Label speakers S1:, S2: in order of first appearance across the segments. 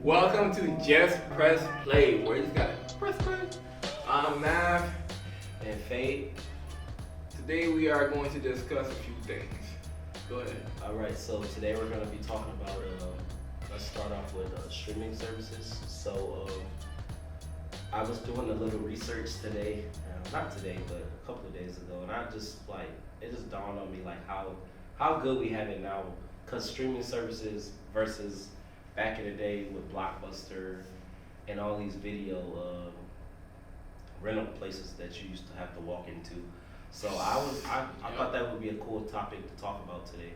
S1: Welcome to Just Press Play, where you just gotta press play. I'm Nav,
S2: And Fade.
S1: today we are going to discuss a few things. Go ahead.
S2: Alright, so today we're going to be talking about, let's start off with streaming services. So, I was doing a little research today, not today, but a couple of days ago, and it just dawned on me how good we have it now. Because streaming services versus back in the day with Blockbuster and all these video rental places that you used to have to walk into. So I thought that would be a cool topic to talk about today.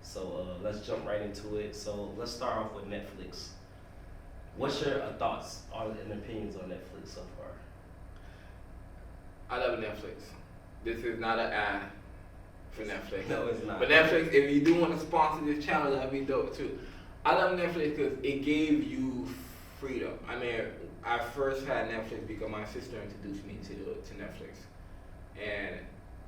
S2: So let's jump right into it. So let's start off with Netflix. What's your thoughts and opinions on Netflix so far?
S1: I love Netflix. This is not an ad for Netflix.
S2: No, it's not.
S1: But Netflix, if you do want to sponsor this channel, that'd be dope too. I love Netflix because it gave you freedom. I mean, I first had Netflix because my sister introduced me to Netflix. And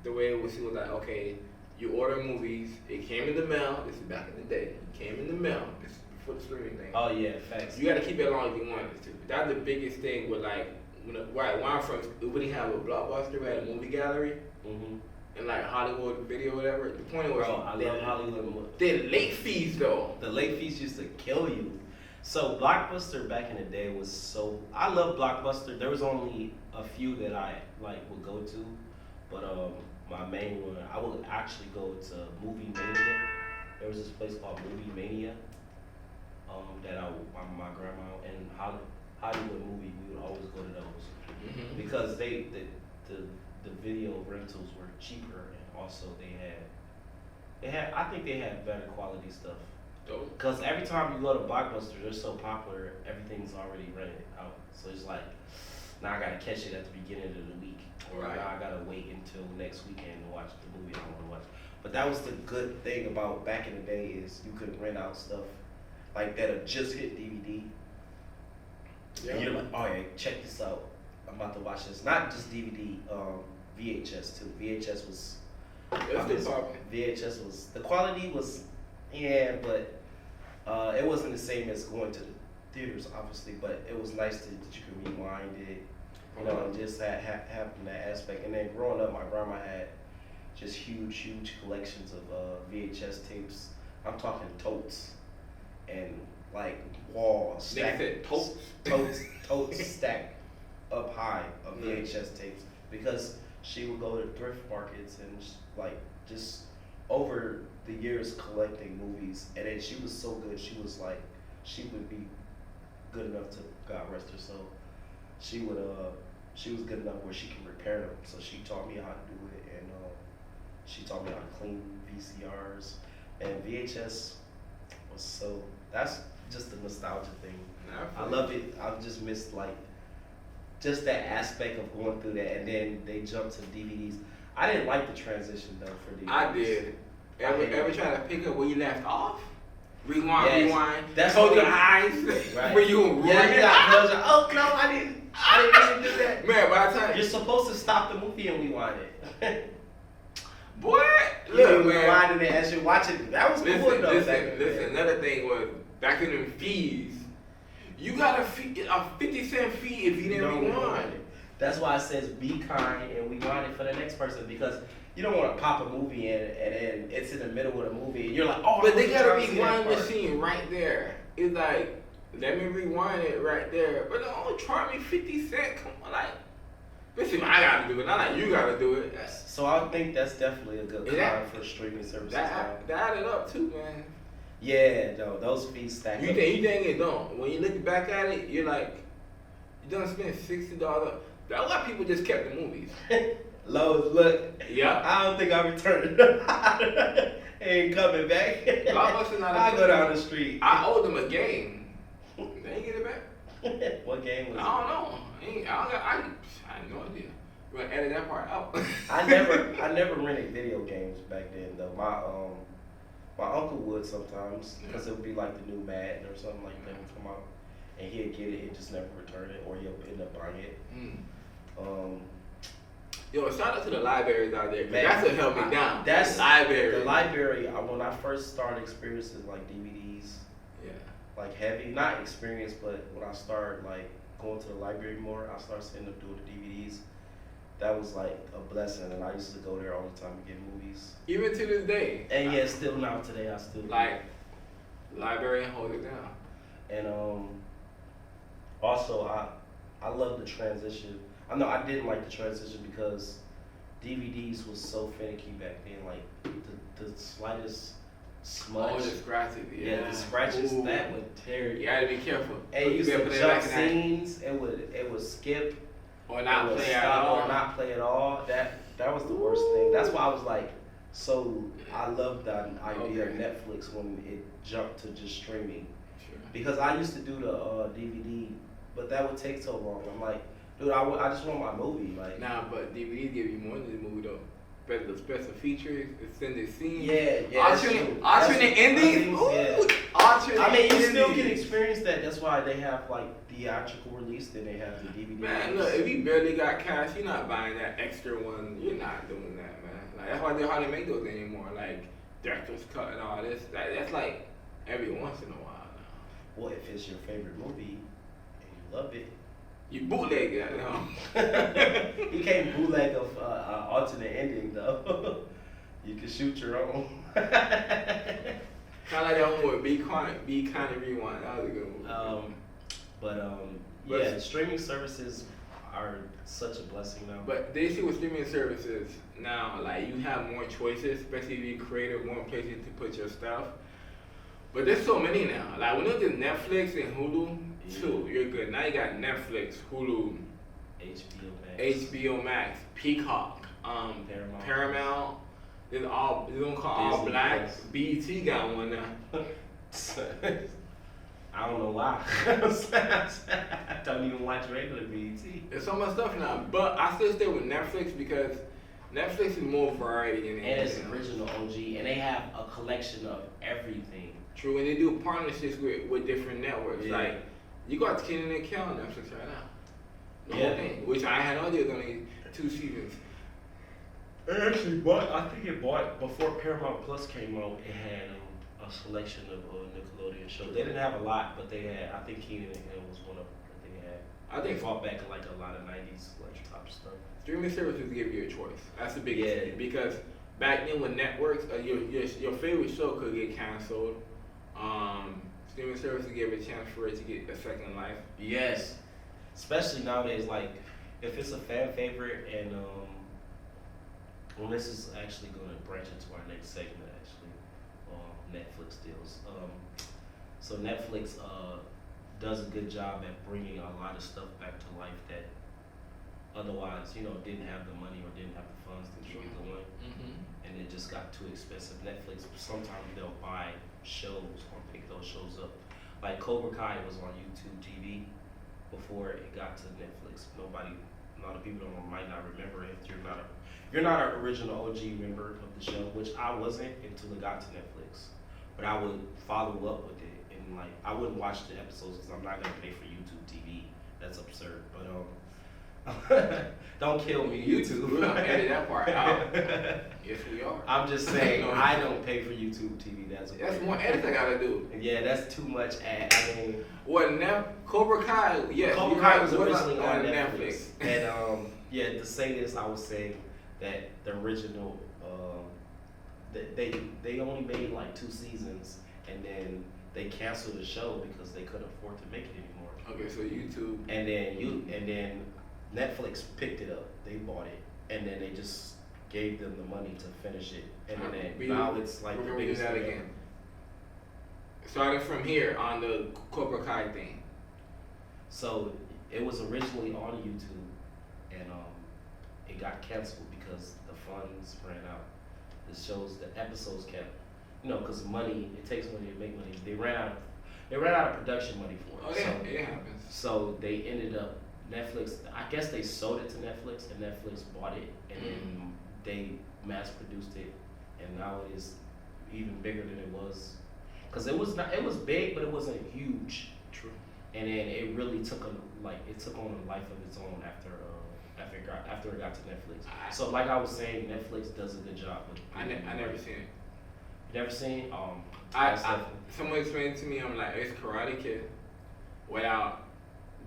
S1: the way it was like, okay, you order movies, it came in the mail. This is back in the day. It came in the mail. This is before the streaming thing.
S2: Oh yeah, facts.
S1: You got to keep it long if you want it to. That's the biggest thing with where I'm from, we didn't have a Blockbuster, we had a movie gallery.
S2: Mm-hmm.
S1: And like Hollywood video, whatever. The point was,
S2: Bro, I love Hollywood.
S1: the late fees though.
S2: The late fees used to kill you. So Blockbuster back in the day was so. I love Blockbuster. There was only a few that I would go to, but my main one I would actually go to Movie Mania. There was this place called Movie Mania. That my grandma and Hollywood movie, we would always go to those because the video rentals were cheaper, and also I think they had better quality stuff. Because every time you go to Blockbuster, they're so popular, everything's already rented out. So it's like, now I gotta catch it at the beginning of the week, or
S1: Right.
S2: now I gotta wait until next weekend to watch the movie I want to watch. But that was the good thing about back in the day is you could rent out stuff like that had just hit DVD.
S1: Yeah.
S2: And you're like, oh yeah, check this out. I'm about to watch this. Not just DVD, VHS too. VHS was. VHS was, the quality was, yeah, but it wasn't the same as going to the theaters, obviously. But it was nice that you could rewind it, and just having that aspect. And then growing up, my grandma had just huge collections of VHS tapes. I'm talking totes and walls stacked. Totes stacked up high of VHS tapes because she would go to thrift markets and just over the years collecting movies, and then she was so good. She would be good enough to, God rest her soul. She was good enough where she can repair them. So she taught me how to do it, and she taught me how to clean VCRs, and VHS was so. That's just a nostalgia thing. I love it. I've just missed just that aspect of going through that, and then they jumped to DVDs. I didn't like the transition though for DVDs.
S1: I did. Ever try to pick up where you left off? Rewind.
S2: That's
S1: Close
S2: what
S1: your eyes.
S2: Right.
S1: Where you ruin it.
S2: Oh no, I didn't do that.
S1: Man, by the time
S2: You're supposed to stop the movie and rewind it.
S1: boy,
S2: You
S1: look, man.
S2: rewinding it as you're watching it. That was cool though.
S1: Listen. Another thing was back in them fees. You got a 50-cent fee if you didn't rewind.
S2: That's why it says be kind and rewind it for the next person, because you don't want to pop a movie in and then it's in the middle of the movie and you're like, oh.
S1: But they got a rewind machine right there. It's like, let me rewind it right there. But don't charge me 50 cents. Come on, listen, I gotta do it. Not like you gotta do it.
S2: So I think that's definitely a good con for streaming services.
S1: That added up too, man.
S2: Yeah, no, those fees stack up.
S1: You think it don't? When you look back at it, you're like, you done spend $60. A lot of people just kept the movies.
S2: Lowe's, look.
S1: Yeah.
S2: I don't think I returned. Ain't coming back. I go down the street.
S1: I owed them a game. They ain't get it back.
S2: What game was it?
S1: I don't know. I had no idea. We're gonna edit that part out.
S2: I never rented video games back then though. My uncle would sometimes, because it would be like the new Madden or something like that would come out, and he'd get it and just never return it, or he'll end up buying it.
S1: Yo, shout out to the libraries out there. Man, that's what held me down.
S2: That's
S1: library.
S2: The library. When I first started experiencing DVDs,
S1: yeah,
S2: like heavy, not experience, but when I started like going to the library more, I started setting up doing the DVDs. That was like a blessing, and I used to go there all the time to get movies.
S1: Even to this day.
S2: And yeah, still now today I still
S1: Like, library and hold it down.
S2: And also I love the transition. I know I didn't like the transition because DVDs was so finicky back then. Like the slightest smudge.
S1: Oh, the scratches,
S2: Yeah, the scratches,
S1: Ooh.
S2: that would tear
S1: You
S2: you.
S1: gotta be careful.
S2: And you used
S1: better
S2: to
S1: put it
S2: jump
S1: back in that-
S2: scenes. It would skip.
S1: Or
S2: It
S1: not
S2: would
S1: play at
S2: stop
S1: all.
S2: or not play at all. That was the worst thing. That's why I was like, so I loved the idea of
S1: Okay.
S2: Netflix when it jumped to just streaming.
S1: Sure.
S2: Because I used to do the DVD, but that would take so long. I'm like, dude, I just want my movie. Like,
S1: Nah, but DVD give you more than the movie though. Better the special features, extended scenes.
S2: yeah, that's
S1: Alternate,
S2: true.
S1: alternate
S2: That's-
S1: endings. Ooh,
S2: yeah.
S1: alternate
S2: I mean, you
S1: endings.
S2: still can experience that. That's why they have like theatrical release, then they have the DVD.
S1: Man,
S2: release.
S1: look, if you barely got cash, you're not buying that extra one. You're not doing that, man. Like that's why they hardly make those anymore. Like director's cut and all this. That's like every once in a while now.
S2: Well, if it's your favorite movie and you love it,
S1: You bootleg that now.
S2: you can't bootleg of alternate ending though. You can shoot your own.
S1: Kind of like that one with Be Kind and Rewind. That was a good movie.
S2: Yeah, streaming services are such a blessing now.
S1: But they see with streaming services now, like you have more choices, especially if you create more places to put your stuff. But there's so many now. Like when it was just Netflix and Hulu, too, you're good. Now you got Netflix, Hulu, HBO Max, Peacock, Paramount. It's gonna call all
S2: Disney
S1: black.
S2: Plus.
S1: BET got one now.
S2: I don't know why. I don't even watch regular BET.
S1: There's so much stuff now, but I still stay with Netflix because Netflix is more variety than
S2: And it's
S1: anything else.
S2: original OG, and they have a collection of everything.
S1: True, and they do partnerships with different networks.
S2: Yeah.
S1: Like you got Kenan and Kel on Netflix right now. The
S2: Yeah.
S1: whole thing, which I had no idea was only 2 seasons.
S2: It actually bought. I think it bought before Paramount Plus came out. It had a selection of Nickelodeon shows. They didn't have a lot, but they had. I think Kenan and Kel was one of them that they had.
S1: I
S2: They
S1: think
S2: fought back in like a lot of '90s like top stuff.
S1: streaming services give you a choice. That's the biggest
S2: Yeah.
S1: thing because back then when networks, your favorite show could get canceled. Streaming services give a chance for it to get a second life.
S2: Yes, especially nowadays. Like if it's a fan favorite, and well, this is actually going to branch into our next segment. Actually, Netflix deals. So Netflix does a good job at bringing a lot of stuff back to life that otherwise, didn't have the money or didn't have the funds to keep it going, and it just got too expensive. Netflix sometimes they'll buy shows or pick those shows up. Like Cobra Kai was on YouTube TV before it got to Netflix. A lot of people might not remember it. You're not an original OG member of the show, which I wasn't until it got to Netflix. But I would follow up with it, and like I wouldn't watch the episodes because I'm not gonna pay for YouTube TV. That's absurd. But don't kill me, YouTube.
S1: We're gonna edit that part out. Yes, we are.
S2: I'm just saying I don't pay for YouTube TV. That's
S1: more edits I gotta do.
S2: Yeah, that's too much ad. I mean,
S1: Cobra Kai? Yes,
S2: Cobra
S1: you're
S2: Kai
S1: right,
S2: was originally on Netflix.
S1: Netflix.
S2: And yeah, to say this, I would say that the original, they only made like 2 seasons, and then they canceled the show because they couldn't afford to make it anymore.
S1: Okay, so YouTube.
S2: And then Netflix picked it up. They bought it, and then they just gave them the money to finish it. And then now it's like
S1: we're
S2: the
S1: gonna do
S2: biggest
S1: that
S2: thing
S1: again.
S2: ever.
S1: Starting from here on the Cobra Kai thing.
S2: So it was originally on YouTube, and it got canceled because the funds ran out. The episodes kept, because money, it takes money to make money. They ran out of production money for it.
S1: Oh yeah, it happens.
S2: So they ended up Netflix. I guess they sold it to Netflix, and Netflix bought it, and then they mass produced it, and now it is even bigger than it was. Cause it was big, but it wasn't huge.
S1: True.
S2: And then it really took on a life of its own after it got to Netflix. So like I was saying, Netflix does a good job with.
S1: I never seen it.
S2: Never seen?
S1: I,
S2: Most
S1: I
S2: definitely.
S1: someone explained to me, I'm like, it's Karate Kid without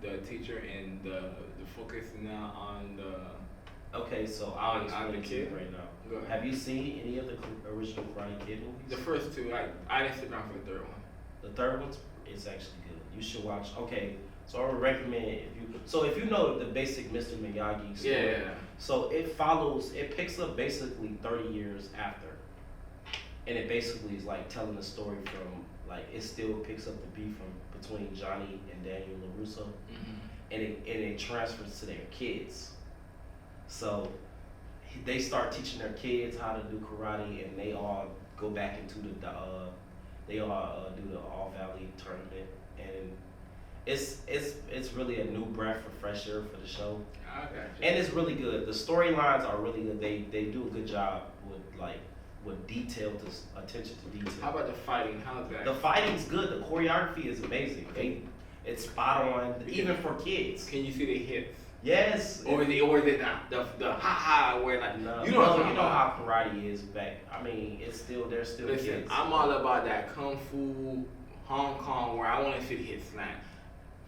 S1: the teacher and the focus now on the
S2: Okay, so
S1: on
S2: I'll explain
S1: the
S2: it to you
S1: kid.
S2: right now.
S1: Go ahead.
S2: Have you seen any of the original Karate Kid movies?
S1: The first two, I didn't sit down for the third one.
S2: The third one is actually good. You should watch. Okay, so I would recommend it if you. So if you know the basic Mr. Miyagi story,
S1: Yeah.
S2: so it follows. It picks up basically 30 years after, and it basically is like telling the story from like it still picks up the beef from between Johnny and Daniel LaRusso, and it transfers to their kids. So they start teaching their kids how to do karate, and they all go back into they all do the All Valley tournament, and it's really a new breath of fresh air for the show,
S1: I got you.
S2: and it's really good. The storylines are really good. They do a good job with detailed attention to detail.
S1: How about the fighting? How's that?
S2: The fighting's good. The choreography is amazing. It's spot on, even for kids.
S1: Can you see the hits?
S2: Yes.
S1: Or is it the ha ha where like
S2: No,
S1: you know what I'm talking
S2: you know
S1: about?
S2: how karate is back. I mean, it's still they're still
S1: Listen,
S2: kids.
S1: I'm all about that kung fu Hong Kong where I want to see the hits slam.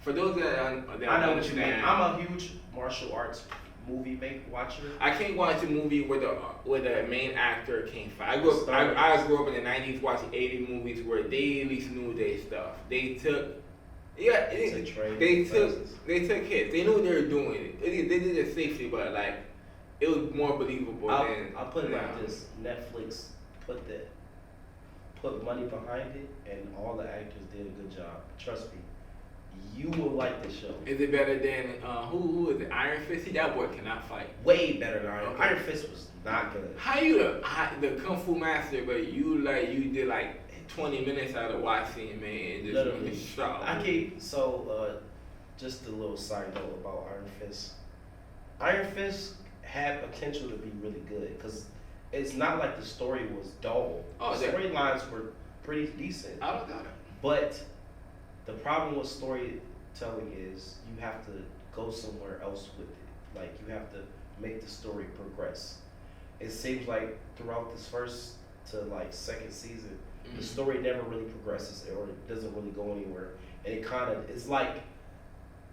S1: For those that
S2: I know what you mean.
S1: understand,
S2: I'm a huge martial arts movie watcher.
S1: I can't watch a movie where the main actor can't fight. I grew up in the '90s watching '80 movies where they at least knew their stuff. They took they took hits. They knew what they were doing. They did it safely, but like it was more believable than.
S2: I'll put it
S1: now.
S2: like this: Netflix put money behind it, and all the actors did a good job. Trust me, you will like the show.
S1: Is it better than who is it? Iron Fist? See, that boy cannot fight.
S2: Way better than Iron.
S1: Okay.
S2: Iron Fist was not good.
S1: How you the kung fu master, but you did like 20 minutes out of watching man and just
S2: Literally.
S1: shot.
S2: Just a little side note about Iron Fist. Iron Fist had potential to be really good because it's not like the story was dull.
S1: Oh,
S2: the
S1: yeah.
S2: storylines were pretty decent.
S1: I don't doubt it.
S2: But the problem with storytelling is you have to go somewhere else with it. Like you have to make the story progress. It seems like throughout this first to like second season, the story never really progresses or it doesn't really go anywhere. And it's like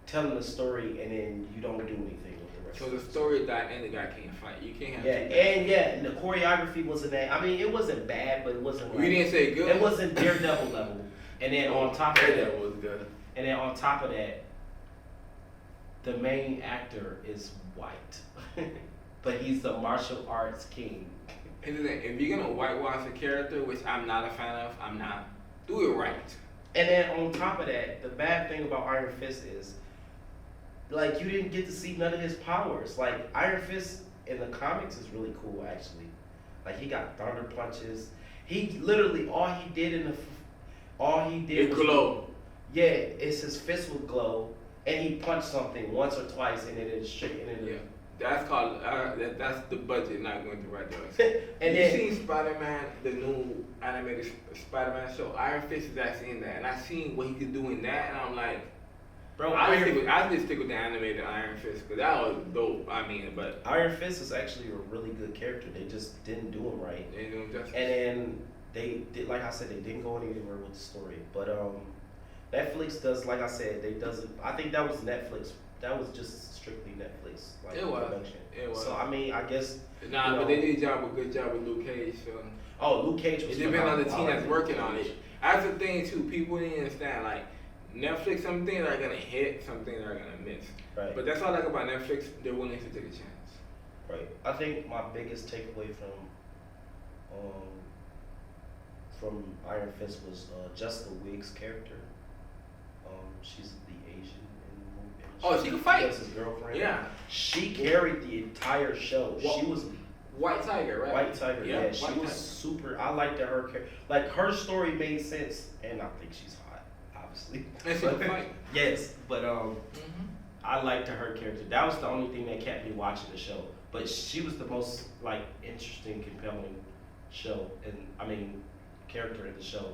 S2: telling the story and then you don't do anything with the rest.
S1: So
S2: of
S1: the
S2: it.
S1: story died and the guy can't fight. You can't have.
S2: And the choreography wasn't that. I mean, it wasn't bad, but it wasn't.
S1: You didn't say good.
S2: It wasn't Daredevil level. And then on top of
S1: Daredevil
S2: that,
S1: was good.
S2: and then on top of that, the main actor is white, but he's the martial arts king.
S1: Here's the thing, if you're gonna whitewash a character, which I'm not a fan of, I'm not. Do it right.
S2: And then on top of that, the bad thing about Iron Fist is, like, you didn't get to see none of his powers. Like, Iron Fist in the comics is really cool, actually. Like, he got thunder punches. He literally, all he did
S1: It glow.
S2: Yeah, it's his fist would glow, and he punched something once or twice, and then it straight, and then
S1: Yeah. That's called. That's the budget not going to right there.
S2: and
S1: you
S2: then
S1: seen Spider-Man, the new animated Spider-Man show? Iron Fist is actually in that, and I seen what he could do in that, and I'm like,
S2: bro,
S1: I just stick with the animated Iron Fist because that was dope. I mean, but
S2: Iron Fist is actually a really good character. They just didn't do him right.
S1: they doing justice.
S2: And then they did, like I said, they didn't go anywhere with the story. But Netflix does, like I said, I think that was Netflix. That was just strictly Netflix, like
S1: It was.
S2: production.
S1: It was.
S2: So I mean, I guess.
S1: Nah,
S2: you
S1: but
S2: know,
S1: they did a good job with Luke Cage. So
S2: Oh, Luke Cage was.
S1: it depends on the
S2: phenomenal.
S1: team
S2: I
S1: that's
S2: like
S1: working
S2: Luke
S1: on
S2: Cage.
S1: it. That's the thing too. People didn't understand like Netflix. Some things are gonna hit, some things are gonna miss.
S2: Right.
S1: But that's what I like about Netflix. They're willing to take a chance.
S2: Right. I think my biggest takeaway from Iron Fist was Jessica Wiggs' character. She's the Asian in the movie.
S1: Oh, she can fight.
S2: That's his girlfriend.
S1: Yeah.
S2: She carried the entire show.
S1: Wha-
S2: She was
S1: White Tiger, right?
S2: White Tiger. Yeah, she
S1: White
S2: was
S1: Tiger.
S2: super. I liked her character. Like her story made sense, and I think she's hot, obviously.
S1: And she can fight.
S2: Yes, but
S1: Mhm.
S2: I liked her character. That was the only thing that kept me watching the show. But she was the most like interesting, compelling character in the show.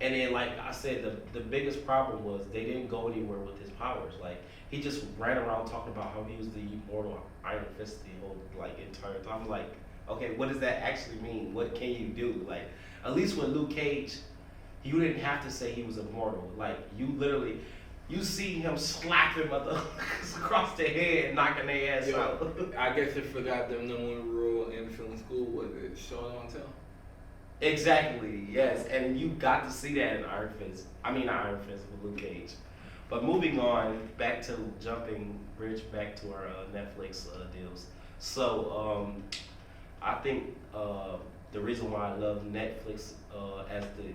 S2: And then, like I said, the biggest problem was they didn't go anywhere with his powers. Like he just ran around talking about how he was the immortal Iron Fist the whole like entire time. I'm like, okay, what does that actually mean? What can you do? Like, at least with Luke Cage, you didn't have to say he was immortal. Like, you literally, you see him slapping motherfuckers across the head, knocking their ass out.
S1: I guess I forgot the number one rule in film school was it show don't tell.
S2: Exactly, yes. And you got to see that in Iron Fist. I mean, not Iron Fist, but Luke Cage. But moving on, back to bridge back to our Netflix deals. So, I think the reason why I love Netflix as the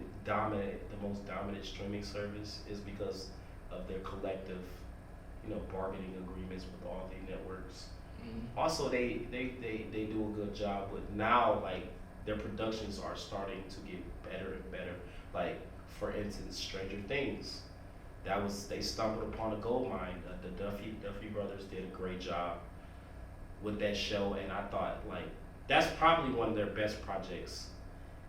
S2: most dominant streaming service is because of their collective, bargaining agreements with all the networks. Mm-hmm. Also, they do a good job with now, like, their productions are starting to get better and better. Like, for instance, Stranger Things. They stumbled upon a gold mine. The Duffy brothers did a great job with that show, and I thought, like, that's probably one of their best projects.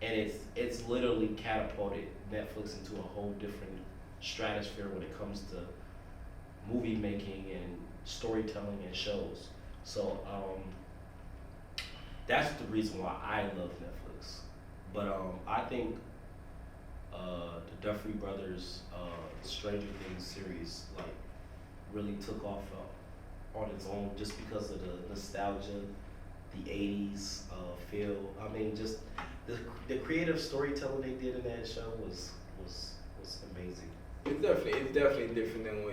S2: And it's literally catapulted Netflix into a whole different stratosphere when it comes to movie making and storytelling and shows. So that's the reason why I love Netflix. But I think the Duffy Brothers Stranger Things series like really took off on its own just because of the nostalgia, the 80s feel. I mean, just the creative storytelling they did in that show was amazing.
S1: It's definitely different than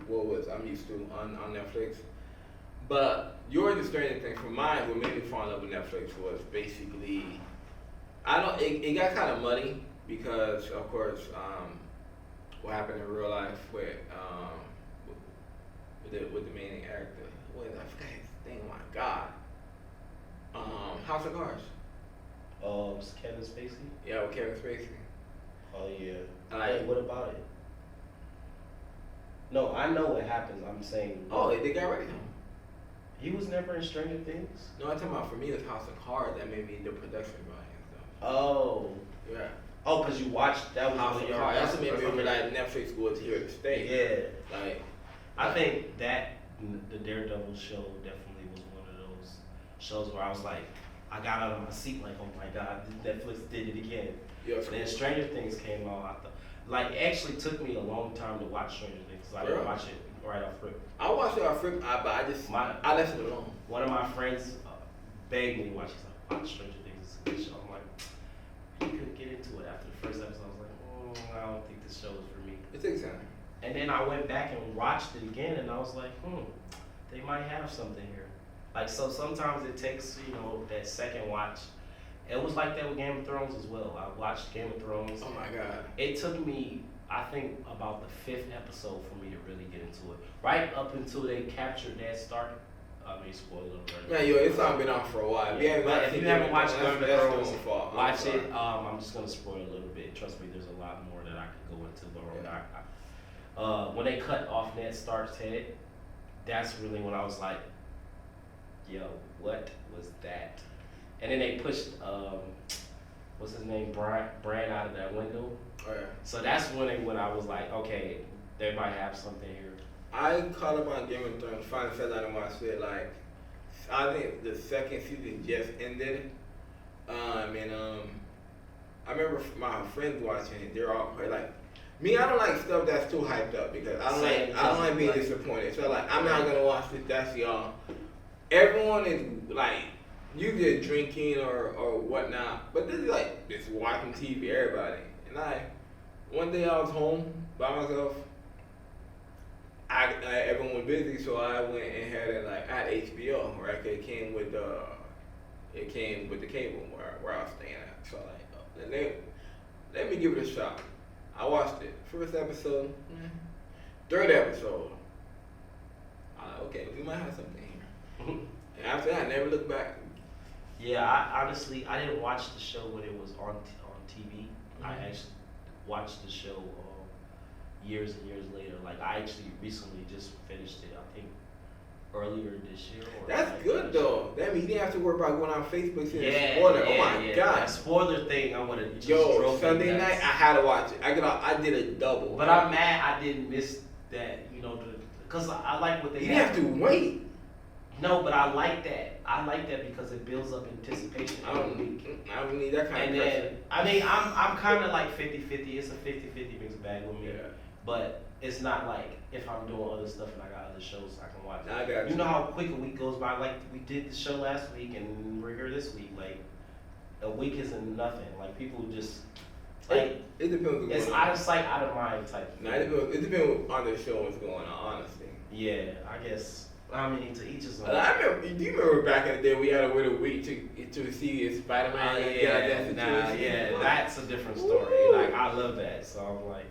S1: what was I'm used to on Netflix. But yours is Stranger Things. For mine, what made me fall in love with Netflix was basically it got kind of muddy because of course what happened in real life with the main actor. What is I forgot his name? Oh my God. House of Cards.
S2: Kevin Spacey?
S1: Yeah, with Kevin Spacey.
S2: Oh yeah. Wait, what about it? No, I know what happens. I'm saying.
S1: Oh, they got rid of him.
S2: He was never in Stranger Things?
S1: No, I'm talking about for me it's House of Cards that made me the production value and stuff.
S2: Oh.
S1: Yeah.
S2: Oh, because you watched that was
S1: House of Cards. That's what made me realize Netflix was here to stay.
S2: Yeah.
S1: Like
S2: I think that the Daredevil show definitely was one of those shows where I was like, I got out of my seat like, oh my God, Netflix did it again.
S1: Yeah,
S2: then Stranger Things came out. I thought, like, it actually took me a long time to watch Stranger Things because I didn't watch it right off rip.
S1: I watched it off rip, but I left it alone.
S2: One of my friends begged me to watch it. He's like, watch Stranger Things. It's a good show. I'm like, you couldn't get into it after the first episode. I was like, I don't think this show is for me.
S1: It takes time.
S2: And then I went back and watched it again, and I was like, they might have something here. Like, so sometimes it takes, that second watch. It was like that with Game of Thrones as well. I watched Game of Thrones.
S1: Oh my God.
S2: It took me, I think, about the 5th episode for me to really get into it. Right up until they captured Ned Stark. I mean, spoiler alert.
S1: Man, it's all been on for a while.
S2: Yeah, but if you haven't watched Game of Thrones, watch
S1: it.
S2: I'm just going to spoil a little bit. Trust me, there's a lot more that I could go into. But when they cut off Ned Stark's head, that's really when I was like, yo, what was that? And then they pushed, what's his name, Bran out of that window.
S1: Oh, yeah.
S2: So that's when I was like, okay, they might have something here.
S1: I caught up on Game of Thrones, finally sat down and watched it. Like, I think the second season just ended. I remember my friends watching it. They're all like, me, I don't like stuff that's too hyped up because I don't like being disappointed. So like, I'm not gonna watch this. That's y'all. Everyone is like, you just drinking or whatnot, but this is like just watching TV. Everybody and one day I was home by myself. Everyone was busy, so I went and had it I had HBO, right? It came with the cable where I was staying at. So let me give it a shot. I watched it. First episode, third episode. Okay, we might have something here. And after that, I never looked back.
S2: Yeah, I honestly didn't watch the show when it was on TV. Mm-hmm. I actually watched the show years and years later. Like, I actually recently just finished it, I think, earlier this year.
S1: That's good, though. That means you didn't have to worry about going on Facebook saying spoiler. Oh, my God.
S2: That spoiler thing, I would have just
S1: Sunday night, I had to watch it. I did a double.
S2: But I'm mad I didn't miss that, because I like what they
S1: You didn't have to wait.
S2: No, but I like that. I like that because it builds up anticipation
S1: I
S2: every
S1: don't,
S2: week.
S1: I don't need that kind
S2: And
S1: of pressure.
S2: then, I mean, I'm kind of like 50-50. It's a 50-50 mixed bag with me.
S1: Yeah.
S2: But it's not like if I'm doing other stuff and I got other shows I can watch.
S1: I got
S2: You know how quick a week goes by? Like, we did the show last week and we're here this week. Like, a week isn't nothing. Like, people just, like,
S1: It depends what's
S2: it's
S1: going on.
S2: out of sight, out of mind type.
S1: No, it depends on the show what's going on, honestly.
S2: Yeah, I guess. I mean, to each his own.
S1: I remember, do you remember back in the day we had to wait a week to see if Spider-Man
S2: that's a different story.
S1: Woo.
S2: Like, I love that. So I'm like,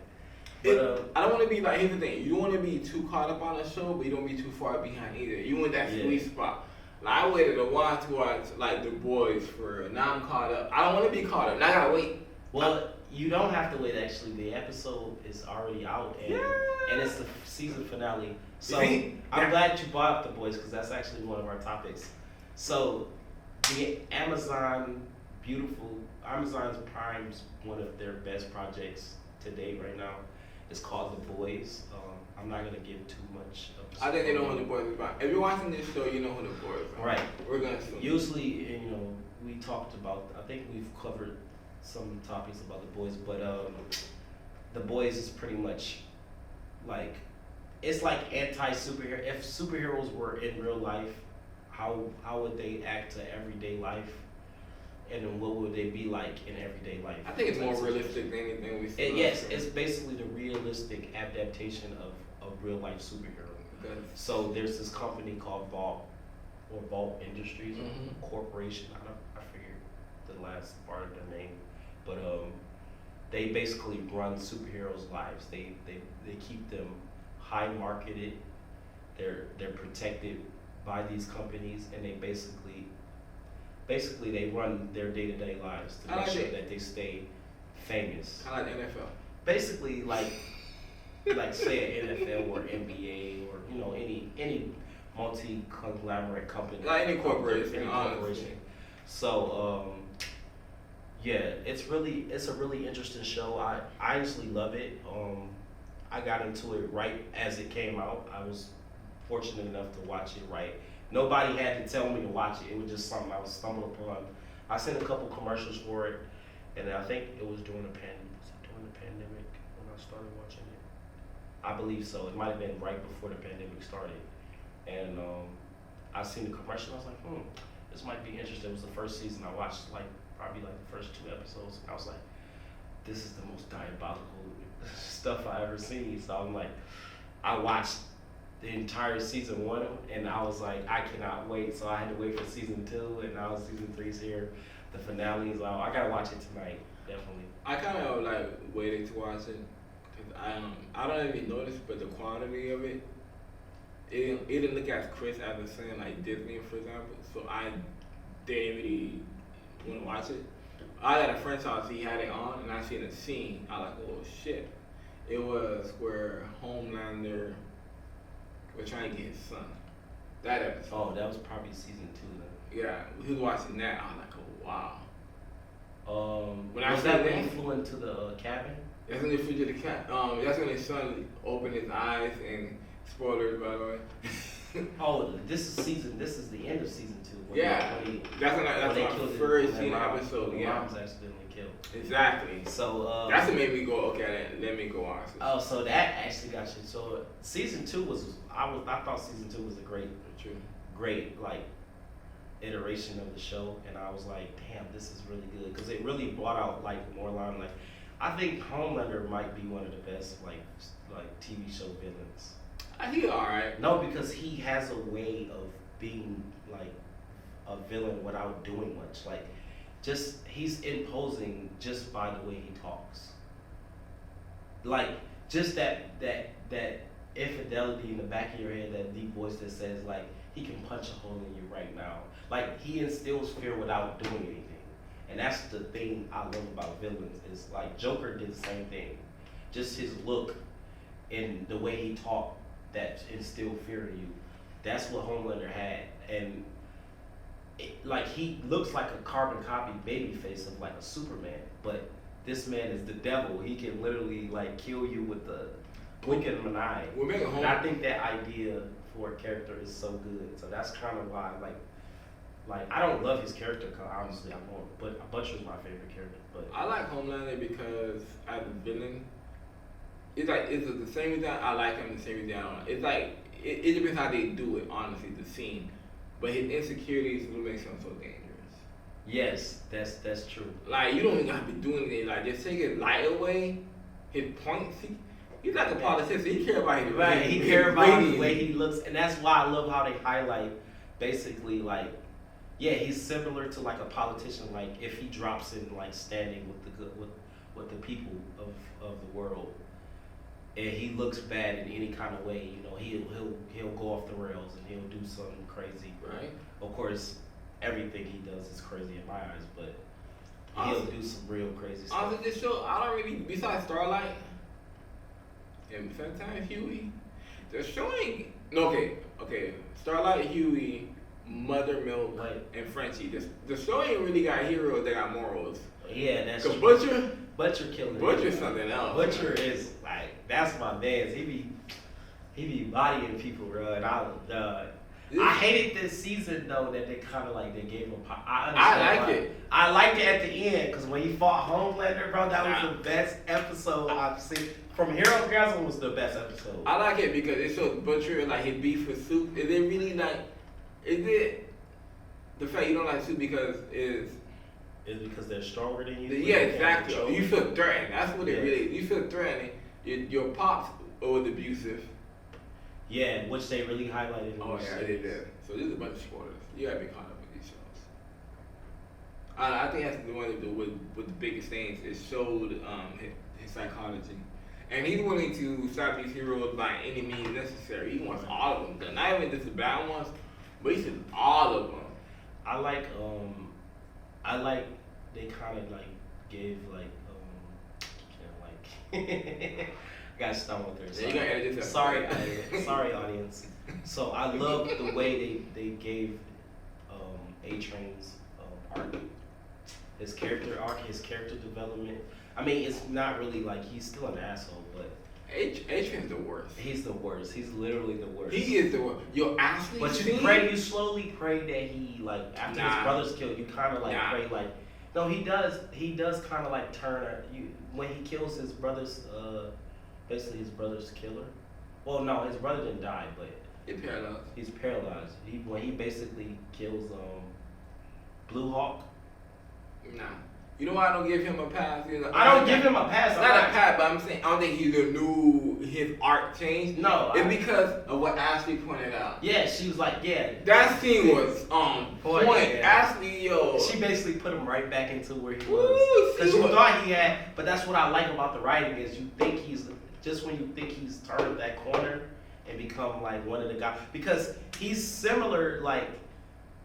S2: but,
S1: I don't want to be like, here's the thing, you don't want to be too caught up on the show, but you don't be too far behind either. You want that sweet spot. Like, I waited a while to watch like The Boys now I'm caught up. I don't want to be caught up. Now I gotta wait.
S2: well, you don't have to wait. Actually, the episode is already out, and it's the season finale. So I'm glad you brought up The Boys because that's actually one of our topics. So the Amazon's Prime's one of their best projects to date right now. It's called The Boys. I'm not gonna give too much.
S1: I think they know who The Boys is about. If you're watching this show, you know who The Boys are.
S2: Right.
S1: We're gonna assume.
S2: Usually, we talked about. I think we've covered some topics about The Boys, but The Boys is pretty much like it's like anti-superhero. If superheroes were in real life, how would they act to everyday life, and then what would they be like in everyday life?
S1: I think it's more realistic than anything we see.
S2: Yes, it's basically the realistic adaptation of real life superhero.
S1: Okay.
S2: So there's this company called Vault Industries Corporation. I forget the last part of their name, but they basically run superheroes' lives. They keep them high marketed. They're protected by these companies, and they basically they run their day-to-day lives to make sure that they stay famous.
S1: I like the NFL.
S2: Basically, like say an NFL or NBA or any multi-conglomerate company.
S1: Like any corporation.
S2: So it's a really interesting show. I honestly love it. I got into it right as it came out. I was fortunate enough to watch it right. Nobody had to tell me to watch it. It was just something I was stumbled upon. I seen a couple commercials for it, and I think it was during the pandemic when I started watching it. I believe so. It might have been right before the pandemic started. And I seen the commercial. I was like, this might be interesting. It was the first season. I watched probably the first 2 episodes. And I was like, this is the most diabolical stuff I ever seen. So I'm like, I watched the entire season 1, and I was like, I cannot wait. So I had to wait for season 2, and now season 3's here. The finale is out. I gotta watch it tonight, definitely.
S1: I kind of like waiting to watch it because I don't even notice, but the quantity of it didn't look as crisp as it's saying like Disney, for example. So I didn't really want to watch it. I had a friend's house, he had it on, and I seen a scene. I like, oh shit! It was where Homelander was trying to get his son. That episode.
S2: Oh, that was probably season 2 then.
S1: Yeah, he was watching that. I was like, oh wow.
S2: Was that when he flew into the cabin?
S1: That's when they flew to the cat. That's when his son opened his eyes, and spoilers by the way.
S2: Oh, this is the end of season 2.
S1: That's my first scene episode.
S2: The
S1: Yeah,
S2: mom's accidentally killed.
S1: exactly.
S2: So
S1: that's what made me go, okay, let me go watch it.
S2: Oh, so that actually got you. So season 2 I thought season 2 was a great like iteration of the show, and I was like, damn, this is really good because it really brought out like more limelight. I think Homelander might be one of the best like TV show villains.
S1: I think he's alright.
S2: No, because he has a way of being like a villain without doing much. Like, just he's imposing just by the way he talks. Like, just that infidelity in the back of your head, that deep voice that says like he can punch a hole in you right now. Like, he instills fear without doing anything. And that's the thing I love about villains is like Joker did the same thing. Just his look and the way he talked that instilled fear in you. That's what Homelander had. And like, he looks like a carbon copy baby face of like a Superman, but this man is the devil. He can literally like kill you with the blink of an eye.
S1: We're making
S2: and I think that idea for a character is so good. So that's kind of why, like I don't love his character, cause honestly I won't. But Butcher's my favorite character. But
S1: I like Homelander because as a villain, it's like it's the same reason I like him, the same reason I don't. It's like it depends how they do it, honestly, the scene. But his insecurities will make him so dangerous.
S2: yes, that's true.
S1: Like you don't even have to do anything. Like just take his light away, his points. He's like a politician. He care about his
S2: Right, he
S1: his
S2: cares about the
S1: ratings.
S2: way he looks, and that's why I love how they highlight basically like, yeah, he's similar to like a politician. Like if he drops in like standing with the good with the people of the world, and he looks bad in any kind of way, you know, he'll go off the rails and he'll do something crazy.
S1: Right.
S2: Of course, everything he does is crazy in my eyes, but he'll
S1: Honestly-
S2: do some real crazy stuff.
S1: Honestly, this show, I don't really, besides Starlight and sometimes Huey, the show ain't, no, okay, Starlight, Huey, Mother Milk,
S2: Right.
S1: and Frenchie. The show ain't really got heroes that got morals.
S2: Yeah, that's
S1: Cause
S2: true. Butcher killing it.
S1: Butcher's something else.
S2: Butcher is like, that's my man's. He be bodying people, bro. And I hated this season though that they kind of like they gave him. I understand.
S1: like it.
S2: I liked it at the end because when he fought Homelander, bro, that was
S1: Nah.
S2: the best episode I've seen. From Hero Gasm was the best episode.
S1: I like it because it shows Butcher like his beef with Soup. Is it really like? Is it the fact you don't like Soup because is?
S2: It's because they're stronger than you.
S1: Yeah,
S2: They
S1: exactly.
S2: control
S1: You feel threatened. That's what it
S2: Yeah.
S1: really is. You feel threatened. Your pops was abusive.
S2: Yeah, which they really highlighted. In
S1: Oh
S2: this
S1: yeah, I
S2: series.
S1: did that. So this is a bunch of spoilers. You gotta be caught up with these shows. I think that's the one with the biggest things. It showed his psychology, and he's willing to stop these heroes by any means necessary. He wants all of them done. Not even just the bad ones, but he said all of them.
S2: I like they kind of like gave like I got stoned with her.
S1: Yeah, you gotta edit this out.
S2: Sorry, sorry, audience. So I love the way they gave A-Train's arc, his character arc, his character development. I mean, it's not really like he's still an asshole, but
S1: Adrian's the worst.
S2: he's the worst. He's literally the worst.
S1: He is the worst. Yo, Ashley.
S2: But you slowly pray that he like after his
S1: Nah.
S2: brother's killed, you kind of like
S1: Nah.
S2: pray like, no, he does kind of like turn you when he kills his brother's basically his brother's killer. Well, no, his brother didn't die, but
S1: It's parallel.
S2: he's paralyzed. When he basically kills Blue Hawk.
S1: Nah. You know why I don't give him a pass? You know,
S2: I don't give him a pass.
S1: Not a pass, but I'm saying I don't think he's a new his art changed.
S2: No,
S1: It's because of what Ashley pointed out.
S2: Yeah, she was like, yeah.
S1: That scene was on
S2: Point,
S1: point.
S2: yeah.
S1: Ashley, yo.
S2: She basically put him right back into where he
S1: Woo,
S2: was. Because
S1: see
S2: you
S1: what-
S2: thought he had, but that's what I like about the writing is you think he's, just when you think he's turned that corner and become like one of the guys. Because he's similar, like,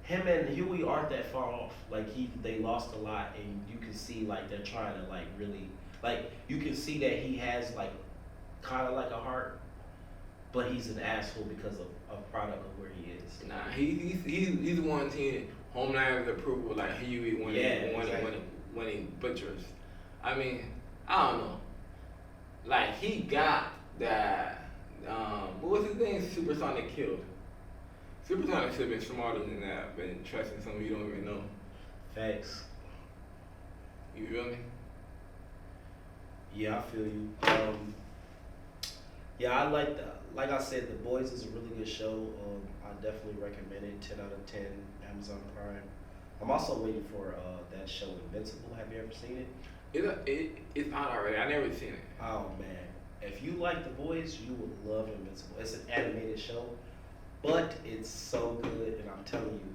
S2: him and Huey aren't that far off. Like, they lost a lot and you can see like they're trying to like really, like, you can see that he has like, kind of like a heart, but he's an asshole because of a product of where he is.
S1: Nah, he's wanting Homeland's approval like Huey when he butchers. I mean, I don't know. Like he got that. What was his name? Supersonic killed. Supersonic should have been smarter than that, been trusting someone you don't even know.
S2: Facts.
S1: You feel me?
S2: Yeah, I feel you. Yeah, I like I said, The Boys is a really good show. I definitely recommend it. 10 out of 10, Amazon Prime. I'm also waiting for that show Invincible. Have you ever seen it?
S1: It's out already. I never seen it.
S2: Oh man, if you like The Boys, you will love Invincible. It's an animated show, but it's so good, and I'm telling you,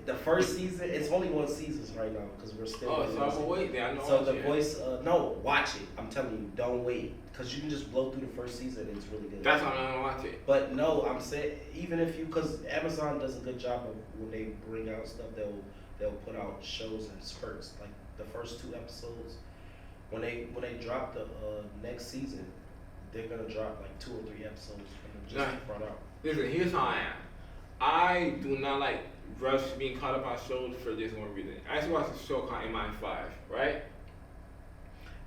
S2: the first season, it's only one season right now because we're still.
S1: Oh, so I'm gonna wait then. I know.
S2: So
S1: I'm
S2: The
S1: saying.
S2: Voice, no, watch it. I'm telling you, don't wait, because you can just blow through the first season. It's really good.
S1: That's why I'm not gonna watch it.
S2: But no, I'm saying even if you, because Amazon does a good job of when they bring out stuff, they'll put out shows in spurts. Like the first 2 episodes, when they drop the next season, they're gonna drop like 2 or 3 episodes from just
S1: Nah.
S2: front out.
S1: Listen, here's how I am. I do not like rush being caught up on shows for this one reason. I actually watched a show called MI5, right?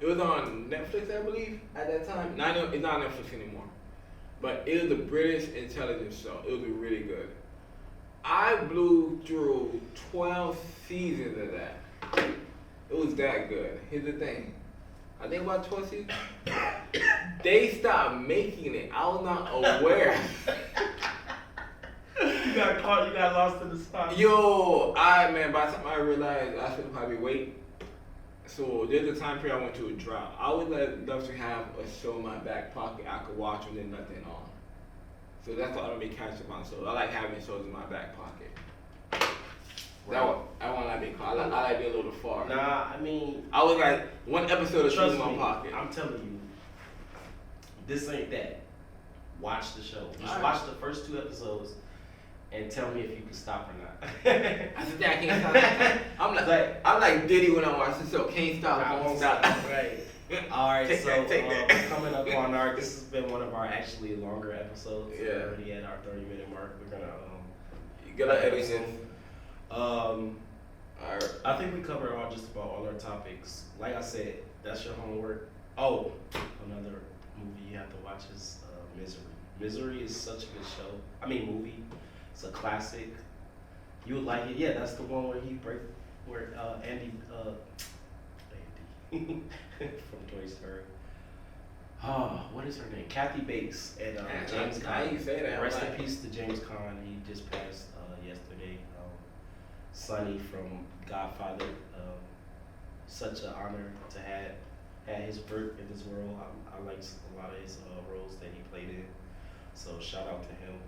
S1: It was on Netflix, I believe, at that time. It's not Netflix anymore. but it was a British intelligence show. It was really good. I blew through 12 seasons of that. It was that good. Here's the thing. I think about 12 seasons. They stopped making it. I was not aware.
S2: You got caught, you got lost in the spot.
S1: Yo, man, by the time I realized I should probably wait. So there's a time period I went to a drought. I would love to have a show in my back pocket I could watch when there's nothing on. So that's what I don't be catching on. So I like having shows in my back pocket. Right. I want to be caught. I like being a little far.
S2: Nah, I mean,
S1: I was like one episode of show in my pocket.
S2: I'm telling you, this ain't that. Watch the show. Just
S1: right.
S2: Watch the first 2 episodes and tell me if you can stop or not.
S1: I said, I can't stop. I'm like Diddy when I watch the show. Can't stop.
S2: I won't
S1: stop.
S2: Right. All right.
S1: Take
S2: so
S1: that.
S2: Coming up on our, this has been one of our actually longer episodes.
S1: Yeah.
S2: We're already at our 30-minute mark. We're gonna
S1: you gotta edit this.
S2: I think we covered just about all our topics. Like I said, that's your homework. Oh, another movie you have to watch is Misery. Misery is such a good show. I mean movie. It's a classic. You would like it. Yeah, that's the one where Andy from Toy Story. Oh, what is her name? Kathy Bates and James Caan.
S1: How you say that?
S2: Rest in peace to James Caan. He just passed yesterday. Sonny from Godfather. Such an honor to have his birth in this world. I like a lot of his roles that he played in. So shout out to him.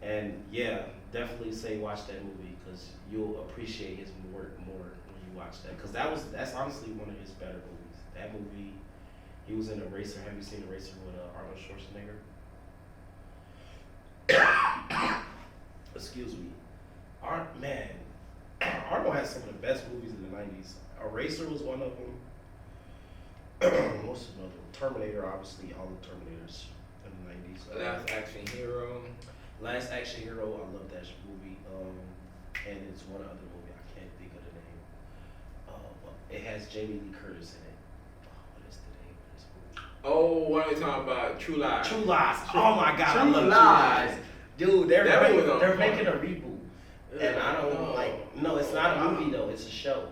S2: And yeah, definitely say watch that movie because you'll appreciate his work more when you watch that. Because that's honestly one of his better movies. That movie, he was in Eraser. Have you seen Eraser with Arnold Schwarzenegger? Excuse me. Arnold has some of the best movies in the 90s. Eraser was one of them. Most of them. Terminator, obviously, all the Terminators in the 90s.
S1: Last Action Hero.
S2: Last Action Hero, I love that movie. And it's one other movie, I can't think of the name. It has Jamie Lee Curtis in it. What is the name of this movie?
S1: Oh, what are we talking about? True Lies.
S2: True Lies. Oh my God, I love
S1: True
S2: True
S1: Lies.
S2: Lies. Dude, they're making a reboot. And I don't no, it's not a movie though, it's a show.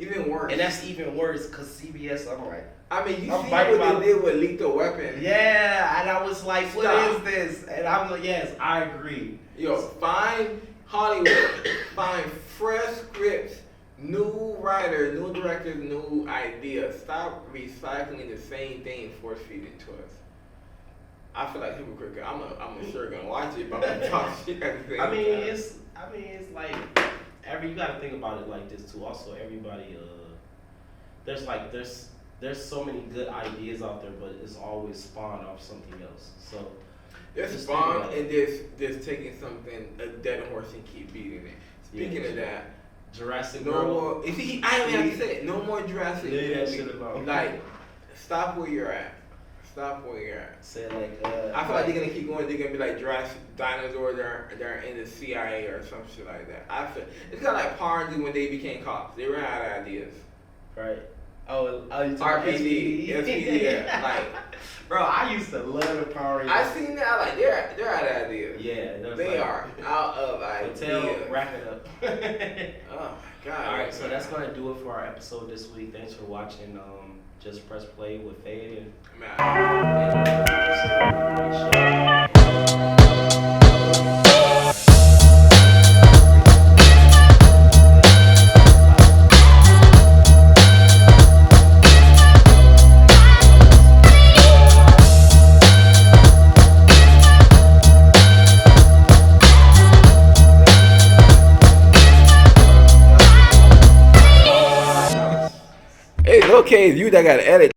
S1: Even worse.
S2: And that's even worse because CBS, I'm like,
S1: I mean, you see what they did with Lethal Weapon.
S2: Yeah, and I was like, what is this? And I was like, yes, I agree.
S1: Yo, find Hollywood, find fresh scripts, new writers, new directors, new ideas. Stop recycling the same thing force feed it to us. I feel like hypocrite. I'm sure gonna watch it, but I'm gonna talk shit at the same time.
S2: It's like you gotta think about it like this too. Also, everybody, there's so many good ideas out there, but it's always spawned off something else. So
S1: there's spawned and there's taking something a dead horse and keep beating it. Speaking of that,
S2: Jurassic
S1: no
S2: World.
S1: more. You see, I don't even have to say it. No more Jurassic.
S2: Leave that shit alone.
S1: Like, stop where you're at. Stop where you're at.
S2: Say like.
S1: I feel like they're gonna keep going. They're gonna be like Jurassic dinosaurs. They're in the CIA or some shit like that. I feel it's kind of like Power Rangers when they became cops. They ran out of ideas.
S2: Right. Oh, you
S1: RPD. SPD. Yeah. Like,
S2: bro, I used to love the Power Rangers.
S1: I seen that. Like, they're out of ideas.
S2: Yeah,
S1: they are out of ideas.
S2: Wrap it up.
S1: Oh my God.
S2: All right, so that's gonna do it for our episode this week. Thanks for watching. Just Press Play with Fade and
S1: It's okay, you that gotta edit